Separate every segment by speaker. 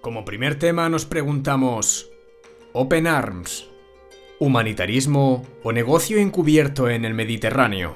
Speaker 1: Como primer tema nos preguntamos: Open Arms, ¿humanitarismo o negocio encubierto en el Mediterráneo?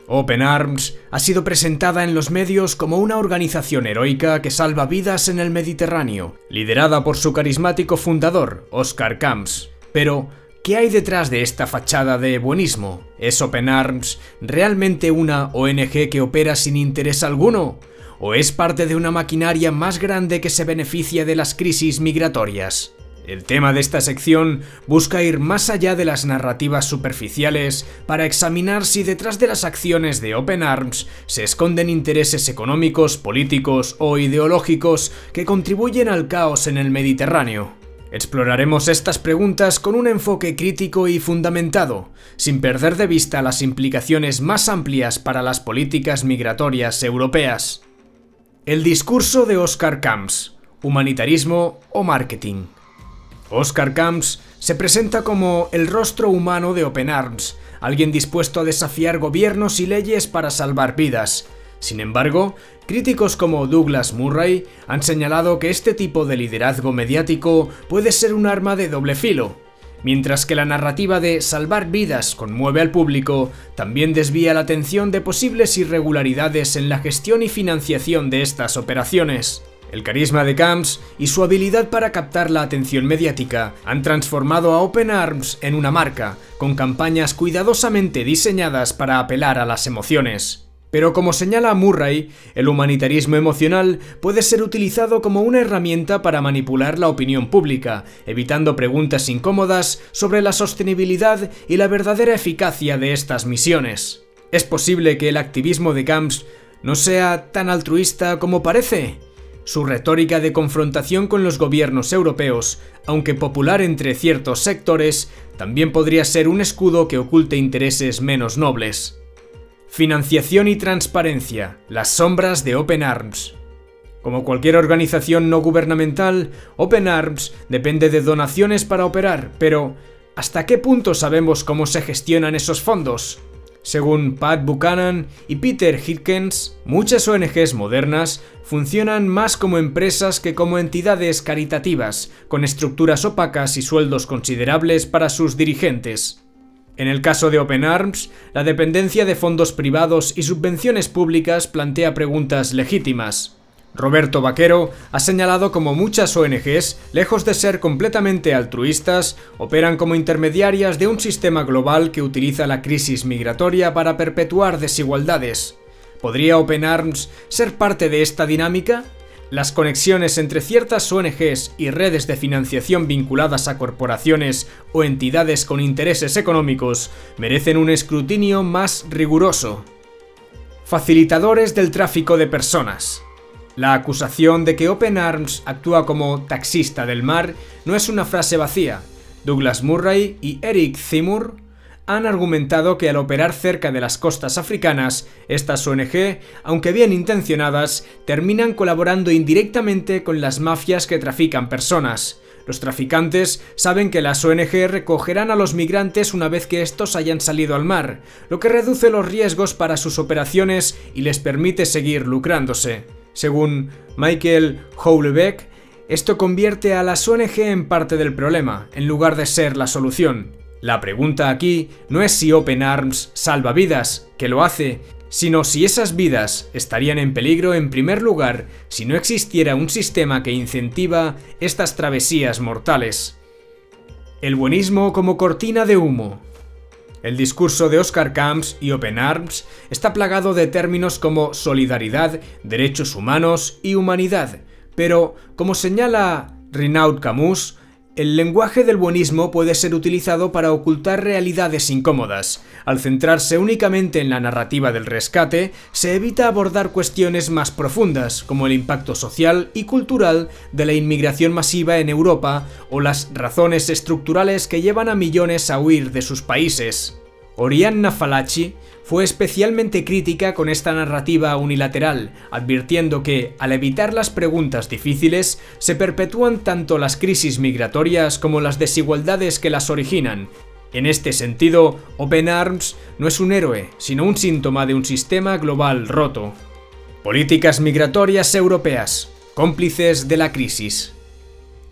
Speaker 1: Open Arms ha sido presentada en los medios como una organización heroica que salva vidas en el Mediterráneo, liderada por su carismático fundador, Oscar Camps. Pero, ¿qué hay detrás de esta fachada de buenismo? ¿Es Open Arms realmente una ONG que opera sin interés alguno? ¿O es parte de una maquinaria más grande que se beneficia de las crisis migratorias? El tema de esta sección busca ir más allá de las narrativas superficiales para examinar si detrás de las acciones de Open Arms se esconden intereses económicos, políticos o ideológicos que contribuyen al caos en el Mediterráneo. Exploraremos estas preguntas con un enfoque crítico y fundamentado, sin perder de vista las implicaciones más amplias para las políticas migratorias europeas. El discurso de Oscar Camps: humanitarismo o marketing. Oscar Camps se presenta como el rostro humano de Open Arms, alguien dispuesto a desafiar gobiernos y leyes para salvar vidas. Sin embargo, críticos como Douglas Murray han señalado que este tipo de liderazgo mediático puede ser un arma de doble filo. Mientras que la narrativa de salvar vidas conmueve al público, también desvía la atención de posibles irregularidades en la gestión y financiación de estas operaciones. El carisma de Camps y su habilidad para captar la atención mediática han transformado a Open Arms en una marca, con campañas cuidadosamente diseñadas para apelar a las emociones. Pero como señala Murray, el humanitarismo emocional puede ser utilizado como una herramienta para manipular la opinión pública, evitando preguntas incómodas sobre la sostenibilidad y la verdadera eficacia de estas misiones. ¿Es posible que el activismo de Camps no sea tan altruista como parece? Su retórica de confrontación con los gobiernos europeos, aunque popular entre ciertos sectores, también podría ser un escudo que oculte intereses menos nobles. Financiación y transparencia, las sombras de Open Arms. Como cualquier organización no gubernamental, Open Arms depende de donaciones para operar, pero ¿hasta qué punto sabemos cómo se gestionan esos fondos? Según Pat Buchanan y Peter Hickens, muchas ONGs modernas funcionan más como empresas que como entidades caritativas, con estructuras opacas y sueldos considerables para sus dirigentes. En el caso de Open Arms, la dependencia de fondos privados y subvenciones públicas plantea preguntas legítimas. Roberto Vaquero ha señalado cómo muchas ONGs, lejos de ser completamente altruistas, operan como intermediarias de un sistema global que utiliza la crisis migratoria para perpetuar desigualdades. ¿Podría Open Arms ser parte de esta dinámica? Las conexiones entre ciertas ONGs y redes de financiación vinculadas a corporaciones o entidades con intereses económicos merecen un escrutinio más riguroso. Facilitadores del tráfico de personas. La acusación de que Open Arms actúa como taxista del mar no es una frase vacía. Douglas Murray y Eric Zimur han argumentado que al operar cerca de las costas africanas, estas ONG, aunque bien intencionadas, terminan colaborando indirectamente con las mafias que trafican personas. Los traficantes saben que las ONG recogerán a los migrantes una vez que estos hayan salido al mar, lo que reduce los riesgos para sus operaciones y les permite seguir lucrándose. Según Michael Houellebecq, esto convierte a las ONG en parte del problema, en lugar de ser la solución. La pregunta aquí no es si Open Arms salva vidas, que lo hace, sino si esas vidas estarían en peligro en primer lugar si no existiera un sistema que incentiva estas travesías mortales. El buenismo como cortina de humo. El discurso de Oscar Camps y Open Arms está plagado de términos como solidaridad, derechos humanos y humanidad, pero, como señala Renaud Camus, el lenguaje del buenismo puede ser utilizado para ocultar realidades incómodas. Al centrarse únicamente en la narrativa del rescate, se evita abordar cuestiones más profundas, como el impacto social y cultural de la inmigración masiva en Europa o las razones estructurales que llevan a millones a huir de sus países. Oriana Fallaci fue especialmente crítica con esta narrativa unilateral, advirtiendo que, al evitar las preguntas difíciles, se perpetúan tanto las crisis migratorias como las desigualdades que las originan. En este sentido, Open Arms no es un héroe, sino un síntoma de un sistema global roto. Políticas migratorias europeas, cómplices de la crisis.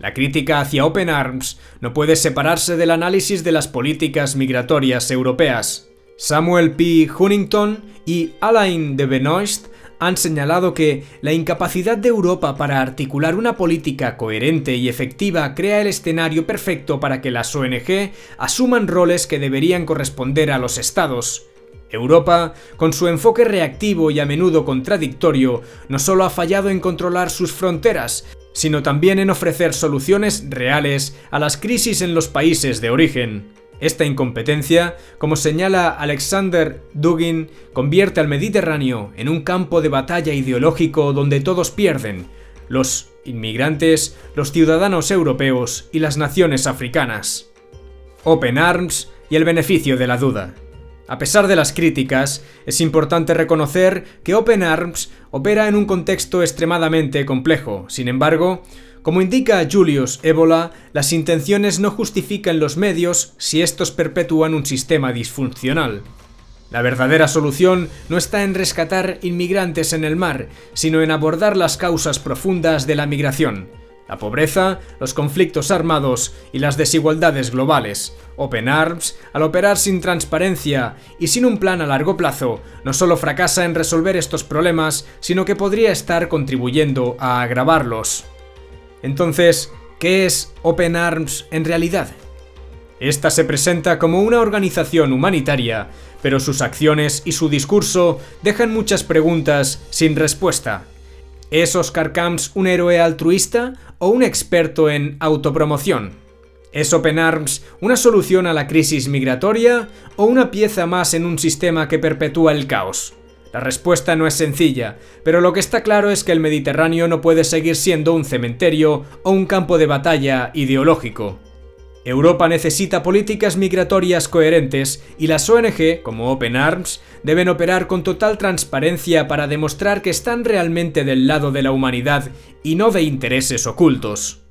Speaker 1: La crítica hacia Open Arms no puede separarse del análisis de las políticas migratorias europeas. Samuel P. Huntington y Alain de Benoist han señalado que la incapacidad de Europa para articular una política coherente y efectiva crea el escenario perfecto para que las ONG asuman roles que deberían corresponder a los Estados. Europa, con su enfoque reactivo y a menudo contradictorio, no solo ha fallado en controlar sus fronteras, sino también en ofrecer soluciones reales a las crisis en los países de origen. Esta incompetencia, como señala Alexander Dugin, convierte al Mediterráneo en un campo de batalla ideológico donde todos pierden: los inmigrantes, los ciudadanos europeos y las naciones africanas. Open Arms y el beneficio de la duda. A pesar de las críticas, es importante reconocer que Open Arms opera en un contexto extremadamente complejo. Sin embargo, como indica Julius Evola, las intenciones no justifican los medios si estos perpetúan un sistema disfuncional. La verdadera solución no está en rescatar inmigrantes en el mar, sino en abordar las causas profundas de la migración: la pobreza, los conflictos armados y las desigualdades globales. Open Arms, al operar sin transparencia y sin un plan a largo plazo, no solo fracasa en resolver estos problemas, sino que podría estar contribuyendo a agravarlos. Entonces, ¿qué es Open Arms en realidad? Esta se presenta como una organización humanitaria, pero sus acciones y su discurso dejan muchas preguntas sin respuesta. ¿Es Oscar Camps un héroe altruista o un experto en autopromoción? ¿Es Open Arms una solución a la crisis migratoria o una pieza más en un sistema que perpetúa el caos? La respuesta no es sencilla, pero lo que está claro es que el Mediterráneo no puede seguir siendo un cementerio o un campo de batalla ideológico. Europa necesita políticas migratorias coherentes y las ONG, como Open Arms, deben operar con total transparencia para demostrar que están realmente del lado de la humanidad y no de intereses ocultos.